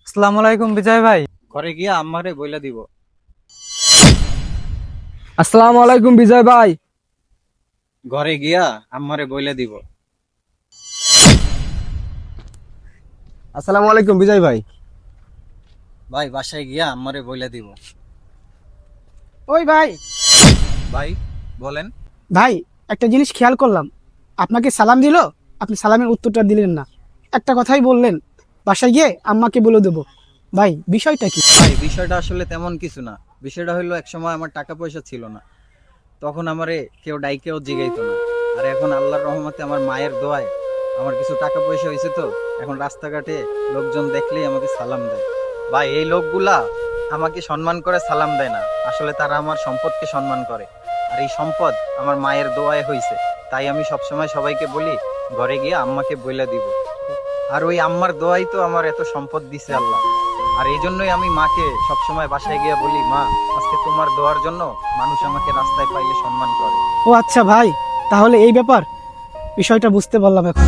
আসসালামু আলাইকুম বিজয় ভাই। ঘরে গিয়া আম্মারে বইলা দিব। আসসালামু আলাইকুম বিজয় ভাই। ঘরে গিয়া আম্মারে বইলা দিব। আসসালামু আলাইকুম বিজয় ভাই। ভাই বাসায় গিয়া আম্মারে বইলা দিব। ওই ভাই, ভাই বলেন। ভাই একটা জিনিস খেয়াল করলাম, আপনাকে সালাম দিল, আপনি সালামের উত্তরটা দিলেন না। একটা কথাই বললেন, বাসায় গিয়ে আম্মাকে বলে দেবো। ভাই বিষয়টা কি? ভাই বিষয়টা আসলে তেমন কিছু না। বিষয়টা হইলো একসময় আমার টাকা পয়সা ছিল না, তখন আমারে কেউ ডাইকেও জিগাইতো না। আর এখন আল্লাহর রহমতে আমার মায়ের দোয়ায় আমার কিছু টাকা পয়সা হয়েছে, তো এখন রাস্তাঘাটে লোকজন দেখলেই আমাকে সালাম দেয়। ভাই এই লোকগুলা আমাকে সম্মান করে সালাম দেয় না, আসলে তারা আমার সম্পদকে সম্মান করে। আর এই সম্পদ আমার মায়ের দোয়ায় হইছে, তাই আমি সবসময় সবাইকে বলি ঘরে গিয়ে আম্মাকে বইলা দিব। আর ওই আম্মার দোয়াই তো আমার এত সম্পদ দিছে আল্লাহ। আর এই জন্যই আমি মাকে সবসময় বাসায় গিয়ে বলি, মা আজকে তোমার দোয়ার জন্য মানুষ আমাকে রাস্তায় পাইলে সম্মান করে। ও আচ্ছা ভাই, তাহলে এই ব্যাপার, বিষয়টা বুঝতে পারলাম এখন।